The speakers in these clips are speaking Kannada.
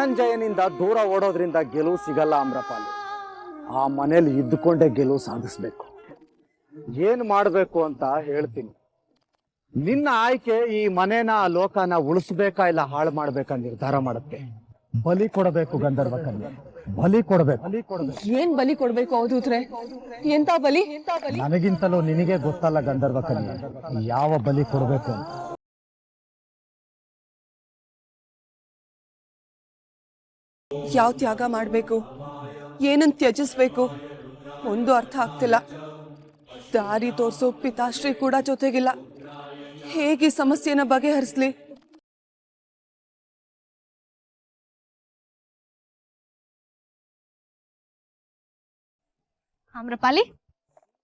ಧನಂಜಯನಿಂದ ದೂರ ಓಡೋದ್ರಿಂದ ಗೆಲುವು ಸಿಗಲ್ಲ ಅಮ್ರಪಾಲಿ. ಆ ಮನೇಲಿ ಇದ್ದುಕೊಂಡೇ ಗೆಲುವು ಸಾಧಿಸ್ಬೇಕು. ಏನ್ ಮಾಡ್ಬೇಕು ಅಂತ ಹೇಳ್ತೀನಿ. ನಿನ್ನ ಆಯ್ಕೆ ಈ ಮನೇನ ಲೋಕನ ಉಳಿಸ್ಬೇಕಾ ಇಲ್ಲ ಹಾಳು ಮಾಡ್ಬೇಕಾ ನಿರ್ಧಾರ ಮಾಡುತ್ತೆ. ಬಲಿ ಕೊಡಬೇಕು ಗಂಧರ್ವ ಕನ್ಯೆ, ಬಲಿ ಕೊಡಬೇಕು. ಏನ್ ಬಲಿ ಕೊಡ್ಬೇಕು? ಅವಧೂತ್ರೆ, ಎಂತ ಬಲಿ? ನನಗಿಂತಲೂ ನಿನಗೆ ಗೊತ್ತಲ್ಲ ಗಂಧರ್ವ ಕನ್ಯೆ, ಯಾವ ಬಲಿ ಕೊಡಬೇಕು ಅಂತ. ಯಾವ ತ್ಯಾಗ ಮಾಡ್ಬೇಕು, ಏನನ್ ತ್ಯಜಿಸ್ಬೇಕು ಒಂದು ಅರ್ಥ ಆಗ್ತಿಲ್ಲ. ದಾರಿ ತೋರ್ಸೋ ಪಿತಾಶ್ರೀ ಕೂಡ ಜೊತೆಗಿಲ್ಲ. ಹೇಗೆ ಸಮಸ್ಯೆನ ಬಗೆಹರಿಸ್ಲಿ? ಆಮ್ರಪಾಲಿ,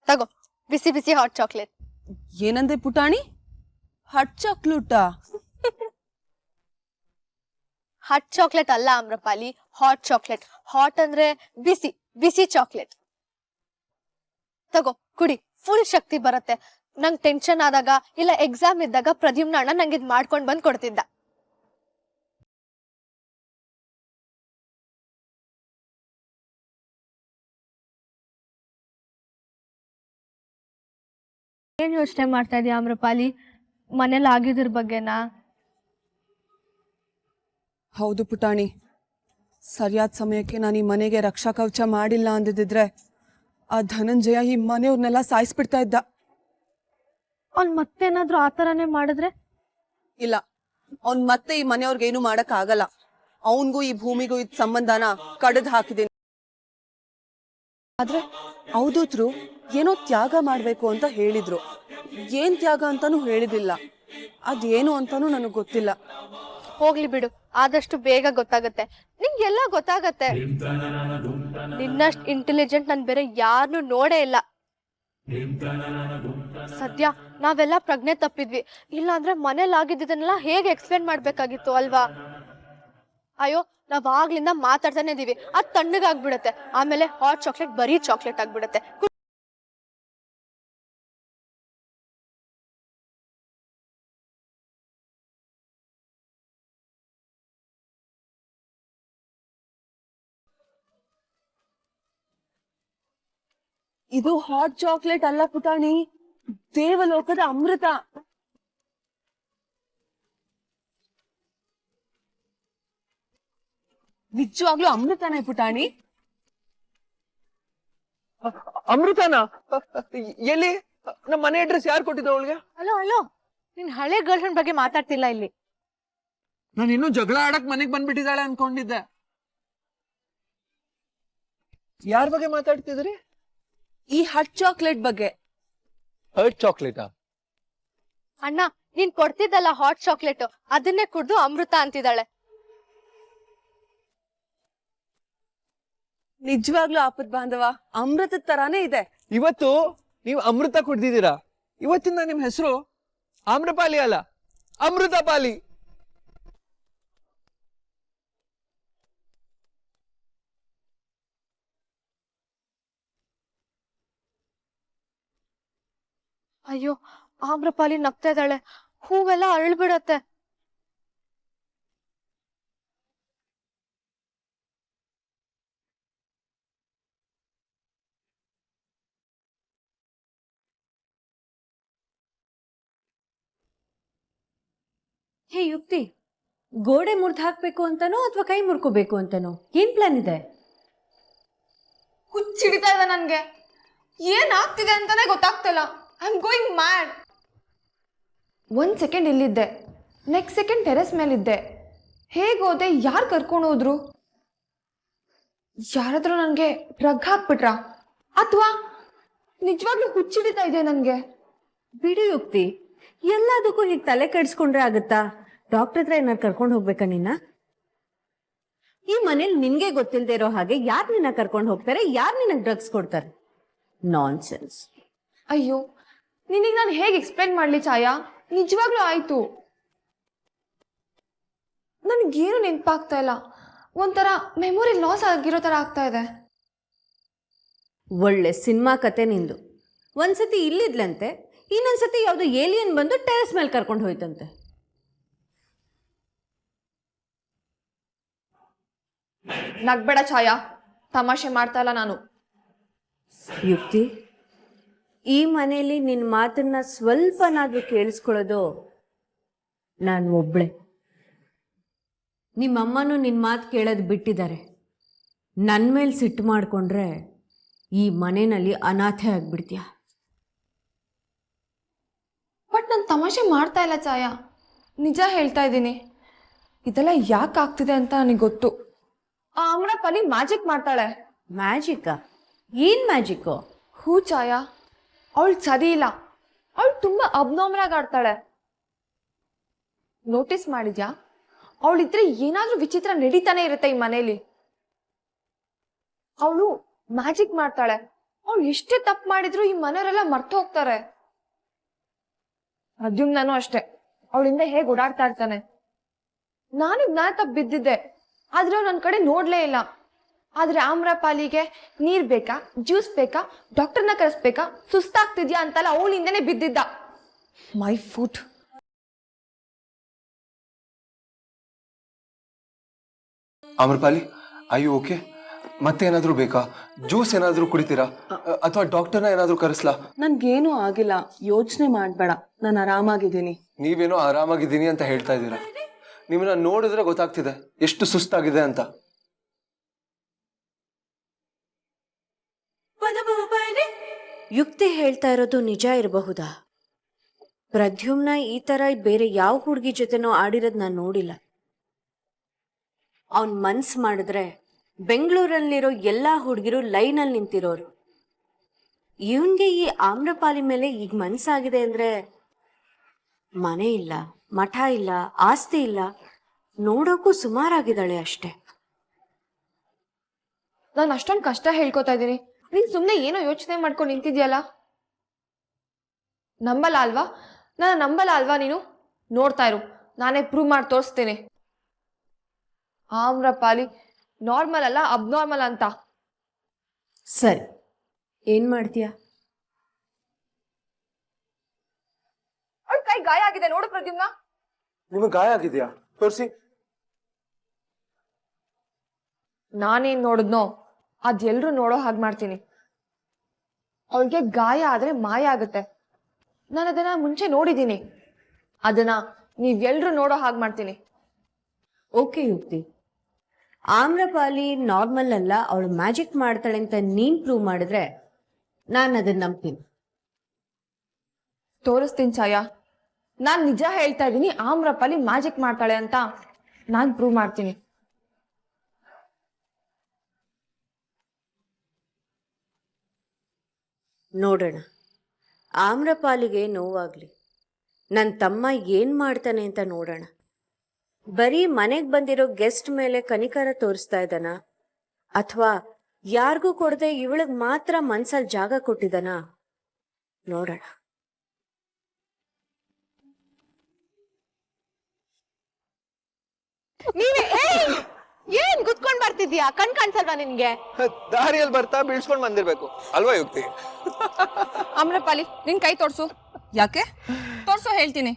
ತಗೋ ಬಿಸಿ ಬಿಸಿ ಹಾಟ್ ಚಾಕ್ಲೇಟ್. ಏನಂದೆ ಪುಟಾಣಿ? ಹಟ್ ಚಾಕ್ಲೇಟ? ಹಾಟ್ ಚಾಕ್ಲೇಟ್ ಅಲ್ಲ ಆಮ್ರಪಾಲಿ, ಹಾಟ್ ಚಾಕ್ಲೇಟ್. ಹಾಟ್ ಅಂದ್ರೆ ಬಿಸಿ ಬಿಸಿ ಚಾಕ್ಲೇಟ್. ತಗೋ ಕುಡಿ, ಫುಲ್ ಶಕ್ತಿ ಬರುತ್ತೆ. ನಂಗ್ ಟೆನ್ಷನ್ ಆದಾಗ ಇಲ್ಲ ಎಕ್ಸಾಮ್ ಇದ್ದಾಗ ಪ್ರದ್ಯುಮ್ನ ಅಣ್ಣ ನಂಗೆ ಇದ್ ಮಾಡ್ಕೊಂಡ್ ಬಂದ್ ಕೊಡ್ತಿದ್ದ. ಏನ್ ಯೋಚನೆ ಮಾಡ್ತಾ ಇದೀಯ ಆಮ್ರಪಾಲಿ? ಮನೇಲಿ ಆಗಿದ್ರ ಬಗ್ಗೆನಾ? ಹೌದು ಪುಟಾಣಿ, ಸರಿಯಾದ ಸಮಯಕ್ಕೆ ನಾನು ಈ ಮನೆಗೆ ರಕ್ಷಾ ಕವಚ ಮಾಡಿಲ್ಲ ಅಂದಿದ್ರೆ ಆ ಧನಂಜಯ ಈ ಮನೆಯವ್ರನ್ನೆಲ್ಲ ಸಾಯಿಸ್ಬಿಡ್ತಾ ಇದ್ದ. ಅವ್ನ್ ಮತ್ತೇನಾದ್ರೂ ಆತರನೇ ಮಾಡಿದ್ರೆ? ಇಲ್ಲ, ಅವ್ನ್ ಮತ್ತೆ ಈ ಮನೆಯವ್ರಿಗೇನು ಮಾಡಕ್ ಆಗಲ್ಲ. ಅವನ್ಗೂ ಈ ಭೂಮಿಗೂ ಇದ್ ಸಂಬಂಧನ ಕಡ್ದ್ ಹಾಕಿದೀನಿ. ಆದ್ರೆ ಅವಧೂತ್ರು ಏನೋ ತ್ಯಾಗ ಮಾಡ್ಬೇಕು ಅಂತ ಹೇಳಿದ್ರು. ಏನ್ ತ್ಯಾಗ ಅಂತಾನು ಹೇಳಿದಿಲ್ಲ. ಅದೇನು ಅಂತಾನು ನನಗ್ ಗೊತ್ತಿಲ್ಲ. ಹೋಗ್ಲಿ ಬಿಡು, ಆದಷ್ಟು ಬೇಗ ಗೊತ್ತಾಗತ್ತೆ. ನಿಂಗೆಲ್ಲ ಗೊತ್ತಾಗತ್ತೆ. ನಿನ್ನಷ್ಟು ಇಂಟೆಲಿಜೆಂಟ್ ನನ್ ಬೇರೆ ಯಾರನ್ನು ನೋಡೇ ಇಲ್ಲ. ಸದ್ಯ ನಾವೆಲ್ಲ ಪ್ರಜ್ಞೆ ತಪ್ಪಿದ್ವಿ. ಇಲ್ಲ ಅಂದ್ರೆ ಮನೇಲಿ ಆಗಿದ್ದನ್ನೆಲ್ಲ ಹೇಗೆ ಎಕ್ಸ್ಪ್ಲೇನ್ ಮಾಡ್ಬೇಕಾಗಿತ್ತು ಅಲ್ವಾ? ಅಯ್ಯೋ, ನಾವ್ ಆಗ್ಲಿಂದ ಮಾತಾಡ್ತಾನೆ ಇದೀವಿ. ಅದ್ ತಣ್ಣಗಾಗ್ಬಿಡತ್ತೆ. ಆಮೇಲೆ ಹಾಟ್ ಚಾಕ್ಲೇಟ್ ಬರೀ ಚಾಕ್ಲೇಟ್ ಆಗ್ಬಿಡತ್ತೆ. ಇದು ಹಾಟ್ ಚಾಕ್ಲೇಟ್ ಅಲ್ಲ ಪುಟಾಣಿ, ದೇವಲೋಕದ ಅಮೃತ. ನಿಜವಾಗ್ಲೂ ಅಮೃತನೇ ಪುಟಾಣಿ. ಅಮೃತನ ಎಲ್ಲಿ? ನಮ್ಮ ಮನೆ ಅಡ್ರೆಸ್ ಯಾರು ಕೊಟ್ಟಿದ್ದು ಅವಳಿಗೆ? ಹಲೋ ಹಲೋ, ನಿನ್ ಹಳೆ ಗರ್ಲ್ ಫ್ರೆಂಡ್ ಬಗ್ಗೆ ಮಾತಾಡ್ತಿಲ್ಲ ಇಲ್ಲಿ. ನಾನು ಇನ್ನೂ ಜಗಳ ಆಡಕ್ ಮನೆಗ್ ಬಂದ್ಬಿಟ್ಟಿದ್ದಾಳೆ ಅನ್ಕೊಂಡಿದ್ದೆ. ಯಾರ ಬಗ್ಗೆ ಮಾತಾಡ್ತಿದ್ರಿ? ಈ ಹಟ್ ಚಾಕ್ಲೇಟ್ ಬಗ್ಗೆ. ಹರ್ಟ್ ಚಾಕ್ಲೇಟಾ? ಅಣ್ಣ, ನೀನ್ ಕೊಡ್ತಿದ್ದಲ್ಲ ಹಾಟ್ ಚಾಕ್ಲೇಟ್, ಅದನ್ನೇ ಕುಡ್ದು ಅಮೃತ ಅಂತಿದ್ದಾಳೆ. ನಿಜವಾಗ್ಲೂ ಆಪತ್ ಬಾಂಧವ, ಅಮೃತದ ತರಾನೇ ಇದೆ. ಇವತ್ತು ನೀವು ಅಮೃತ ಕುಡ್ದಿದ್ದೀರಾ. ಇವತ್ತಿಂದ ನಿಮ್ ಹೆಸರು ಆಮ್ರಪಾಲಿ ಅಲ್ಲ, ಅಮೃತಪಾಲಿ. ಅಯ್ಯೋ, ಆಮ್ರಪಾಲಿ ನಗ್ತಾ ಇದ್ದಾಳೆ. ಹೂವೆಲ್ಲ ಅರಳ್ಬಿಡತ್ತೆ. ಹೇ ಯುಕ್ತಿ, ಗೋಡೆ ಮುರಿದು ಹಾಕ್ಬೇಕು ಅಂತನೋ ಅಥವಾ ಕೈ ಮುರ್ಕೋಬೇಕು ಅಂತನೋ ಏನ್ ಪ್ಲಾನ್ ಇದೆ? ಹುಚ್ಚಿಡಿತಾ ಇದೆ ನನ್ಗೆ. ಏನ್ ಆಗ್ತಿದೆ ಅಂತಾನೆ ಗೊತ್ತಾಗ್ತಿಲ್ಲ. I am going mad. 1 second ಇಲ್ಲಿದ್ದೆ, ನೆಕ್ಸ್ಟ್ ಸೆಕೆಂಡ್ ಟೆರೆಸ್ ಮೇಲಿದ್ದೆ. ಹೇಗೋದೆ? ಯಾರು ಕರ್ಕೊಂಡು ಹೋದ್ರು? ಯಾರಾದ್ರೂ ನನಗೆ ಡ್ರಗ್ ಹಾಕ್ಬಿಟ್ರಾ? ಅಥವಾ ನಿಜವಾಗ್ಲೂ ಹುಚ್ಚಿಡಿತಾ ಇದೆ ನನಗೆ? ಬಿಡು ಯುಕ್ತಿ, ಎಲ್ಲದಕ್ಕೂ ಹೀಗೆ ತಲೆ ಕೆಡಿಸ್ಕೊಂಡ್ರೆ ಆಗುತ್ತಾ? ಡಾಕ್ಟರ್ ಹತ್ರ ಏನಾರು ಕರ್ಕೊಂಡು ಹೋಗ್ಬೇಕಾ ನಿನ್ನ? ಈ ಮನೇಲಿ ನಿನ್ಗೆ ಗೊತ್ತಿಲ್ಲದೆ ಇರೋ ಹಾಗೆ ಯಾರು ನಿನ್ನ ಕರ್ಕೊಂಡು ಹೋಗ್ತಾರೆ, ಯಾರು ನಿನಗೆ ಡ್ರಗ್ಸ್ ಕೊಡ್ತಾರೆ? ನಾನ್ಸೆನ್ಸ್. ಅಯ್ಯೋ, ನಿನಗೆ ನಾನು ಹೇಗೆ ಎಕ್ಸ್ಪ್ಲೇನ್ ಮಾಡ್ಲಿ ಛಾಯಾ? ನಿಜವಾಗ್ಲೂ ಆಯ್ತು. ನನಗೇನು ನೆನಪಾಗ್ತಾ ಇಲ್ಲ. ಒಂಥರ ಮೆಮೊರಿ ಲಾಸ್ ಆಗಿರೋ ಥರ ಆಗ್ತಾ ಇದೆ. ಒಳ್ಳೆ ಸಿನಿಮಾ ಕತೆ ನಿಂದು. ಒಂದ್ಸತಿ ಇಲ್ಲಿದ್ಲಂತೆ, ಇನ್ನೊಂದ್ಸತಿ ಯಾವ್ದು ಏಲಿಯನ್ ಬಂದು ಟೆರೆಸ್ ಮೇಲೆ ಕರ್ಕೊಂಡು ಹೋಯ್ತಂತೆ. ನಗ್ಬೇಡ ಛಾಯಾ, ತಮಾಷೆ ಮಾಡ್ತಾ ಇಲ್ಲ ನಾನು. ಯುಕ್ತಿ, ಈ ಮನೆಯಲ್ಲಿ ನಿನ್ನ ಮಾತನ್ನ ಸ್ವಲ್ಪನಾದ್ರೂ ಕೇಳಿಸ್ಕೊಳ್ಳೋದು ನಾನು ಒಬ್ಳೆ. ನಿಮ್ಮಮ್ಮನೂ ನಿನ್ನ ಮಾತು ಕೇಳೋದು ಬಿಟ್ಟಿದ್ದಾರೆ. ನನ್ನ ಮೇಲೆ ಸಿಟ್ಟು ಮಾಡಿಕೊಂಡ್ರೆ ಈ ಮನೆಯಲ್ಲಿ ಅನಾಥೆ ಆಗ್ಬಿಡ್ತೀಯ. ಬಟ್ ನಾನು ತಮಾಷೆ ಮಾಡ್ತಾ ಇಲ್ಲ ಛಾಯಾ, ನಿಜ ಹೇಳ್ತಾ ಇದ್ದೀನಿ. ಇದೆಲ್ಲ ಯಾಕೆ ಆಗ್ತಿದೆ ಅಂತ ನನಗೆ ಗೊತ್ತು. ಆ ಅಮ್ರಪಾಲಿ ಮ್ಯಾಜಿಕ್ ಮಾಡ್ತಾಳೆ. ಮ್ಯಾಜಿಕ್ಕಾ? ಏನು ಮ್ಯಾಜಿಕ್ಕು? ಹೂ ಛಾಯಾ, ಅವಳು ಸರಿ ಇಲ್ಲ. ಅವಳು ತುಂಬಾ ಅಬ್ನಾರ್ಮಲ್ ಆಗಿ ಆಡ್ತಾಳೆ. ನೋಟಿಸ್ ಮಾಡಿದ್ಯಾ? ಅವಳಿದ್ರೆ ಏನಾದ್ರೂ ವಿಚಿತ್ರ ನಡೀತಾನೆ ಇರುತ್ತೆ ಈ ಮನೇಲಿ. ಅವಳು ಮ್ಯಾಜಿಕ್ ಮಾಡ್ತಾಳೆ. ಅವಳು ಎಷ್ಟೇ ತಪ್ಪು ಮಾಡಿದ್ರು ಈ ಮನೆಯವರೆಲ್ಲ ಮರ್ತು ಹೋಗ್ತಾರೆ. ನಾನು ಅಷ್ಟೇ, ಅವಳಿಂದ ಹೇಗೆ ಓಡಾಡ್ತಾ ಇರ್ತಾನೆ. ನಾನಿಗ್ ನಾ ತಪ್ಪು ಬಿದ್ದಿದ್ದೆ, ಆದ್ರೆ ಅವ್ನು ನನ್ನ ಕಡೆ ನೋಡ್ಲೇ ಇಲ್ಲ. ಆದ್ರೆ ಆಮ್ರಪಾಲಿಗೆ ನೀರ್ ಬೇಕಾ, ಜ್ಯೂಸ್ ಬೇಕಾ, ಡಾಕ್ಟರ್ನ ಕರೆಸ್ಬೇಕಾ, ಸುಸ್ತಾಗ್ತಿದ್ಯಾ ಅಂತಲ್ಲ ಅವಳಿಂದನೇ ಬಿದ್ದಿದ್ದ. My foot. Amrapali, are you okay? ಮತ್ತೆ ಏನಾದ್ರೂ ಬೇಕಾ? ಜ್ಯೂಸ್ ಏನಾದ್ರೂ ಕುಡಿತೀರಾ ಅಥವಾ ಡಾಕ್ಟರ್ನ ಏನಾದ್ರೂ ಕರೆಸ್ಲಾ? ನನ್ಗೇನು ಆಗಿಲ್ಲ, ಯೋಚನೆ ಮಾಡ್ಬೇಡ, ನಾನು ಆರಾಮಾಗಿದ್ದೀನಿ. ನೀವೇನೋ ಆರಾಮಾಗಿದ್ದೀನಿ ಅಂತ ಹೇಳ್ತಾ ಇದ್ದೀರಾ. ನಿಮ್ಮನ್ನ ನೋಡಿದ್ರೆ ಗೊತ್ತಾಗ್ತಿದೆ ಎಷ್ಟು ಸುಸ್ತಾಗಿದೆ ಅಂತ. ಯುಕ್ತಿ ಹೇಳ್ತಾ ಇರೋದು ನಿಜ ಇರಬಹುದಾ? ಪ್ರದ್ಯುಮ್ನ ಈ ತರ ಬೇರೆ ಯಾವ ಹುಡುಗಿ ಜೊತೆನೋ ಆಡಿರೋದ್ ನಾನು ನೋಡಿಲ್ಲ. ಅವನ್ ಮನ್ಸ್ ಮಾಡಿದ್ರೆ ಬೆಂಗಳೂರಲ್ಲಿರೋ ಎಲ್ಲಾ ಹುಡುಗಿರು ಲೈನಲ್ಲಿ ನಿಂತಿರೋರು. ಇವನ್ಗೆ ಈ ಆಮ್ರಪಾಲಿ ಮೇಲೆ ಈಗ ಮನ್ಸಾಗಿದೆ ಅಂದ್ರೆ ಮನೆ ಇಲ್ಲ, ಮಠ ಇಲ್ಲ, ಆಸ್ತಿ ಇಲ್ಲ, ನೋಡೋಕ್ಕೂ ಸುಮಾರಾಗಿದ್ದಾಳೆ ಅಷ್ಟೆ. ನಾನು ಅಷ್ಟೊಂದು ಕಷ್ಟ ಹೇಳ್ಕೊತಾ ಇದ್ದೀನಿ, ನೀನ್ ಸುಮ್ನೆ ಏನೋ ಯೋಚನೆ ಮಾಡ್ಕೊಂಡು ನಿಂತಿದ್ಯಲ್ಲ. ನಂಬಲ್ಲ ಅಲ್ವಾ? ನಂಬಲ್ಲ ಅಲ್ವಾ ನೀನು? ನೋಡ್ತಾ ಇರು, ನಾನೇ ಪ್ರೂವ್ ಮಾಡಿ ತೋರಿಸ್ತೇನೆ. ಆಮ್ರಪಾಲಿ ನಾರ್ಮಲ್ ಅಲ್ಲ, ಅಬ್ನಾರ್ಮಲ್ ಅಂತ. ಸರಿ, ಏನ್ ಮಾಡ್ತೀಯ? ಅವಳ ಕೈ ಗಾಯ ಆಗಿದೆ, ನೋಡು ಪ್ರದ್ಯುಮ್ನ. ನಿಮಗೆ ಗಾಯ ಆಗಿದ್ಯಾ? ತೋರಿಸಿ. ನಾನೇನ್ ನೋಡಿದ್ನೋ ಅದೆಲ್ರೂ ನೋಡೋ ಹಾಗೆ ಮಾಡ್ತೀನಿ. ಅವಳಿಗೆ ಗಾಯ ಆದ್ರೆ ಮಾಯ ಆಗುತ್ತೆ. ನಾನು ಅದನ್ನ ಮುಂಚೆ ನೋಡಿದ್ದೀನಿ. ಅದನ್ನ ನೀವೆಲ್ರೂ ನೋಡೋ ಹಾಗೆ ಮಾಡ್ತೀನಿ. ಓಕೆ ಯುಕ್ತಿ, ಆಮ್ರಪಾಲಿ ನಾರ್ಮಲ್ ಅಲ್ಲ, ಅವಳು ಮ್ಯಾಜಿಕ್ ಮಾಡ್ತಾಳೆ ಅಂತ ನೀನ್ ಪ್ರೂವ್ ಮಾಡಿದ್ರೆ ನಾನು ಅದನ್ನ ನಂಬ್ತೀನಿ. ತೋರಿಸ್ತೀನಿ ಛಾಯಾ, ನಾನ್ ನಿಜ ಹೇಳ್ತಾ ಇದ್ದೀನಿ. ಆಮ್ರಪಾಲಿ ಮ್ಯಾಜಿಕ್ ಮಾಡ್ತಾಳೆ ಅಂತ ನಾನ್ ಪ್ರೂವ್ ಮಾಡ್ತೀನಿ. ನೋಡೋಣ, ಆಮ್ರಪಾಲಿಗೆ ನೋವಾಗ್ಲಿ, ನನ್ನ ತಮ್ಮ ಏನ್ ಮಾಡ್ತಾನೆ ಅಂತ ನೋಡೋಣ. ಬರೀ ಮನೆಗೆ ಬಂದಿರೋ ಗೆಸ್ಟ್ ಮೇಲೆ ಕನಿಕರ ತೋರಿಸ್ತಾ ಇದ್ದಾನ ಅಥವಾ ಯಾರಿಗೂ ಕೊಡದೆ ಇವಳಿಗೆ ಮಾತ್ರ ಮನ್ಸಲ್ಲಿ ಜಾಗ ಕೊಟ್ಟಿದ್ದಾನ ನೋಡೋಣ. ಏನ್ ಗುದ್ಕೊಂಡ್ ಬರ್ತಿದ್ಯಾ? ಕಣ್ ಕಾಣ್ಸಲ್ವಾ ನಿನ್ಗೆ? ದಾರಿಯಲ್ಲಿ ಬರ್ತಾ ಬೀಳ್ಸ್ಕೊಂಡ್ ಬಂದಿರ್ಬೇಕು ಅಲ್ವಾ ಯುಕ್ತಿ? ಆಮ್ರಪಾಲಿ, ನಿನ್ ಕೈ ತೋರ್ಸು. ಯಾಕೆ? ತೋರ್ಸು, ಹೇಳ್ತೀನಿ.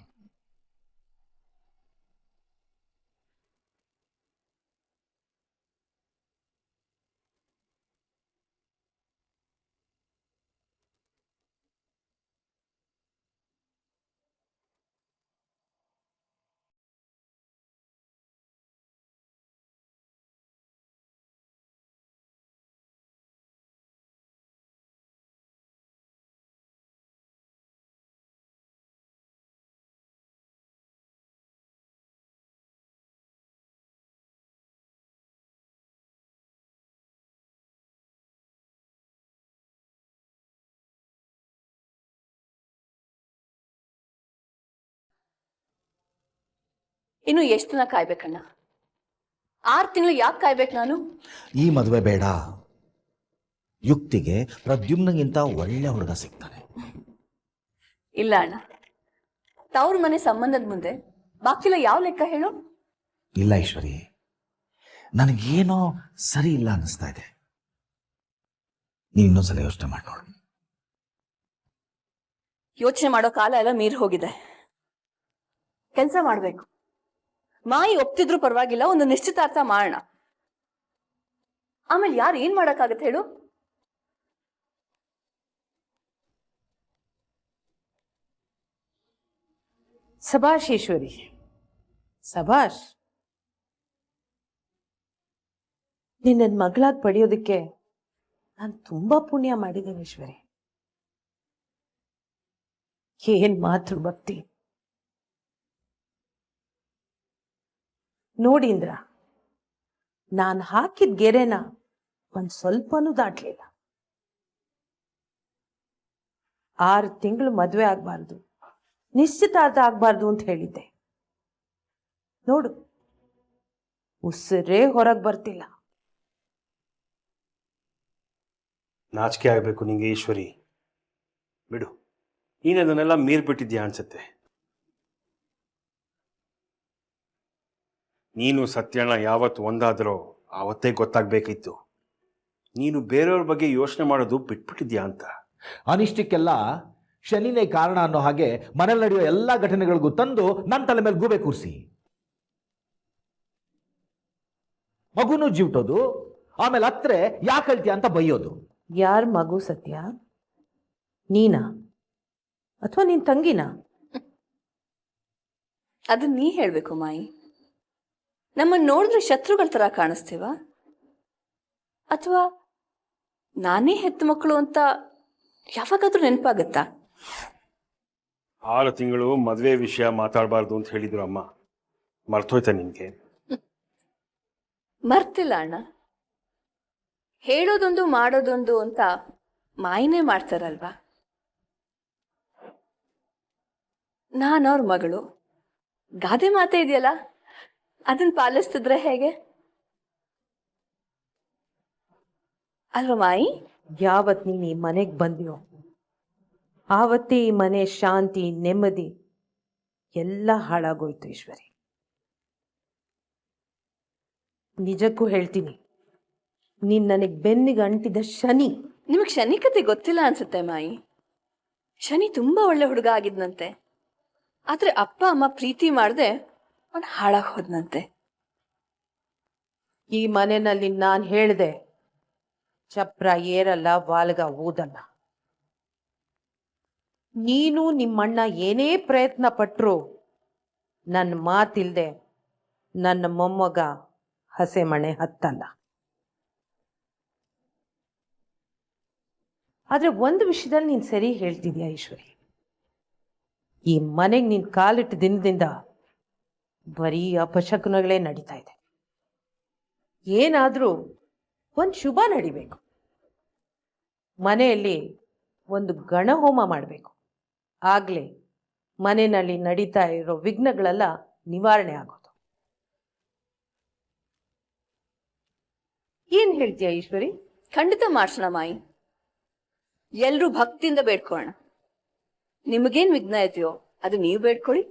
ಇನ್ನು ಎಷ್ಟು ದಿನ ಕಾಯ್ಬೇಕಣ್ಣ? 6 ತಿಂಗಳು ಯಾಕೆ ಕಾಯ್ಬೇಕು ನಾನು? ಈ ಮದುವೆ ಬೇಡ. ಯುಕ್ತಿಗೆ ಪ್ರದ್ಯುಮ್ನಗಿಂತ ಒಳ್ಳೆ ಹುಡುಗ ಸಿಗ್ತಾನೆ. ಇಲ್ಲ ಅಣ್ಣ, ತವ್ರ ಮನೆ ಸಂಬಂಧದ ಮುಂದೆ ಬಾಕಿಲ ಯಾವ ಲೆಕ್ಕ ಹೇಳು? ಇಲ್ಲ ಈಶ್ವರಿ, ನನಗೇನೋ ಸರಿ ಇಲ್ಲ ಅನ್ನಿಸ್ತಾ ಇದೆ. ನೀನು ಇನ್ನೊಂದ್ಸಲ ಯೋಚನೆ ಮಾಡಿ ನೋಡು. ಯೋಚನೆ ಮಾಡೋ ಕಾಲ ಎಲ್ಲ ಮೀರಿ ಹೋಗಿದೆ. ಕೆಲಸ ಮಾಡ್ಬೇಕು. ಮಾಯಿ ಒಪ್ತಿದ್ರು ಪರವಾಗಿಲ್ಲ, ಒಂದು ನಿಶ್ಚಿತಾರ್ಥ ಮಾಡೋಣ. ಆಮೇಲೆ ಯಾರು ಏನ್ ಮಾಡಕ್ಕಾಗತ್ತೆ ಹೇಳು? ಸಭಾಷ್ ಈಶ್ವರಿ, ಸಭಾಷ್. ನಿನ್ನ ಮಗಳಾಗಿ ಪಡೆಯೋದಕ್ಕೆ ನಾನು ತುಂಬಾ ಪುಣ್ಯ ಮಾಡಿದ್ದೇನೆ ಈಶ್ವರಿ. ಏನ್ ಮಾತೃ ಭಕ್ತಿ ನೋಡಿ ಇಂದ್ರ, ನಾನು ಹಾಕಿದ ಗೆರೆನ ಒಂದ್ ಸ್ವಲ್ಪನೂ ದಾಟ್ಲಿಲ್ಲ. 6 ತಿಂಗಳು ಮದ್ವೆ ಆಗ್ಬಾರ್ದು, ನಿಶ್ಚಿತಾರ್ಥ ಆಗ್ಬಾರ್ದು ಅಂತ ಹೇಳಿದ್ದೆ. ನೋಡು, ಉಸಿರೇ ಹೊರಗೆ ಬರ್ತಿಲ್ಲ. ನಾಚಿಕೆ ಆಗಬೇಕು ನಿಂಗೆ ಈಶ್ವರಿ. ಬಿಡು, ನೀನು ಅದನ್ನೆಲ್ಲ ಮೀರ್ಬಿಟ್ಟಿದ್ಯಾ ಅನ್ಸುತ್ತೆ. ನೀನು ಸತ್ಯನ ಯಾವತ್ತು ಒಂದಾದ್ರೋ ಆವತ್ತೇ ಗೊತ್ತಾಗ್ಬೇಕಿತ್ತು. ನೀನು ಬೇರೆಯವ್ರ ಬಗ್ಗೆ ಯೋಚನೆ ಮಾಡೋದು ಬಿಟ್ಬಿಟ್ಟಿದ್ಯಾ ಅಂತ. ಅನಿಷ್ಟಕ್ಕೆಲ್ಲ ಶನಿನೇ ಕಾರಣ ಅನ್ನೋ ಹಾಗೆ ಮನೇಲಿ ನಡೆಯೋ ಎಲ್ಲ ಘಟನೆಗಳಿಗೂ ತಂದು ನನ್ನ ತಲೆ ಮೇಲೆ ಗೂಬೆ ಕೂರಿಸಿ ಮಗುನೂ ಜೀವ್ಟೋದು, ಆಮೇಲೆ ಹತ್ರೆ ಯಾಕೆ ಹೇಳ್ತೀಯ ಅಂತ ಬೈಯೋದು. ಯಾರ ಮಗು ಸತ್ಯ? ನೀನಾ ಅಥವಾ ನಿನ್ ತಂಗಿನಾ? ಅದನ್ನ ನೀ ಹೇಳ್ಬೇಕು ಮಾಯಿ. ನಮ್ಮನ್ನು ನೋಡಿದ್ರೆ ಶತ್ರುಗಳ ತರ ಕಾಣಿಸ್ತೀವ, ಅಥವಾ ನಾನೇ ಹೆತ್ತು ಮಕ್ಕಳು ಅಂತ ಯಾವಾಗಾದ್ರೂ ನೆನಪಾಗತ್ತಾ? 6 ತಿಂಗಳು ಮದುವೆ ವಿಷಯ ಮಾತಾಡಬಾರ್ದು ಅಂತ ಹೇಳಿದ್ರು ಅಮ್ಮ. ಮರ್ತೋಯ್ತಾ ನಿನ್ಗೆ? ಮರ್ತಿಲ್ಲ ಅಣ್ಣ. ಹೇಳೋದೊಂದು ಮಾಡೋದೊಂದು ಅಂತ ಮಾಯಿನೇ ಮಾಡ್ತಾರಲ್ವಾ. ನಾನವ್ರ ಮಗಳು, ಗಾದೆ ಮಾತೆ ಇದೆಯಲ್ಲ, ಅದನ್ನ ಪಾಲಿಸ್ತಿದ್ರೆ ಹೇಗೆ ಅಲ್ವಾ ಮಾಯಿ? ಯಾವತ್ ನೀನ್ ಈ ಮನೆಗೆ ಬಂದ್ಯೋ ಆವತ್ತೇ ಈ ಮನೆ ಶಾಂತಿ ನೆಮ್ಮದಿ ಎಲ್ಲ ಹಾಳಾಗೋಯ್ತು ಈಶ್ವರಿ. ನಿಜಕ್ಕೂ ಹೇಳ್ತೀನಿ, ನೀನ್ ನನಗೆ ಬೆನ್ನಿಗೆ ಅಂಟಿದ ಶನಿ. ನಿಮಗ್ ಶನಿ ಕತೆ ಗೊತ್ತಿಲ್ಲ ಅನ್ಸುತ್ತೆ ಮಾಯಿ. ಶನಿ ತುಂಬಾ ಒಳ್ಳೆ ಹುಡುಗ ಆಗಿದ್ನಂತೆ, ಆದ್ರೆ ಅಪ್ಪ ಅಮ್ಮ ಪ್ರೀತಿ ಮಾಡದೆ ಅವನು ಹಾಳಾಗ್ ಹೋದ್ನಂತೆ. ಈ ಮನೆಯಲ್ಲಿ ನಾನು ಹೇಳ್ದೆ, ಚಪ್ರ ಏರಲ್ಲ, ವಾಲ್ಗ ಊದಲ್ಲ. ನೀನು ನಿಮ್ಮಣ್ಣ ಏನೇ ಪ್ರಯತ್ನ ಪಟ್ರು ನನ್ನ ಮಾತಿಲ್ದೆ ನನ್ನ ಮೊಮ್ಮಗ ಹಸೆ ಮಣೆ ಹತ್ತಲ್ಲ. ಆದ್ರೆ ಒಂದು ವಿಷಯದಲ್ಲಿ ನೀನ್ ಸರಿ ಹೇಳ್ತಿದ್ಯಾ ಈಶ್ವರಿ. ಈ ಮನೆಗೆ ನೀನ್ ಕಾಲಿಟ್ಟ ದಿನದಿಂದ ಬರೀ ಅಪಶಕುನಗಳೇ ನಡೀತಾ ಇದೆ. ಏನಾದ್ರೂ ಒಂದು ಶುಭ ನಡಿಬೇಕು, ಮನೆಯಲ್ಲಿ ಒಂದು ಗಣಹೋಮ ಮಾಡಬೇಕು. ಆಗ್ಲೇ ಮನೆಯಲ್ಲಿ ನಡೀತಾ ಇರೋ ವಿಘ್ನಗಳೆಲ್ಲ ನಿವಾರಣೆ ಆಗೋದು. ಏನ್ ಹೇಳ್ತೀಯ ಈಶ್ವರಿ? ಖಂಡಿತ ಮಾಡ್ಸೋಣ ಮಾಯಿ. ಎಲ್ರೂ ಭಕ್ತಿಯಿಂದ ಬೇಡ್ಕೊಳ್ಳೋಣ. ನಿಮಗೇನ್ ವಿಘ್ನ ಇದೆಯೋ ಅದು ನೀವು ಬೇಡ್ಕೊಳ್ಳಿ,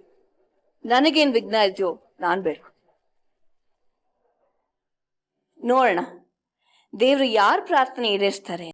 ನನಗೇನ್ ವಿಘ್ನ ಇದೆಯೋ ನಾನು ಬೇಡ್ಕೊಳ್ಳಿ. ನೋಡೋಣ ದೇವ್ರು ಯಾರ ಪ್ರಾರ್ಥನೆ ಈಡೇರಿಸ್ತಾರೆ.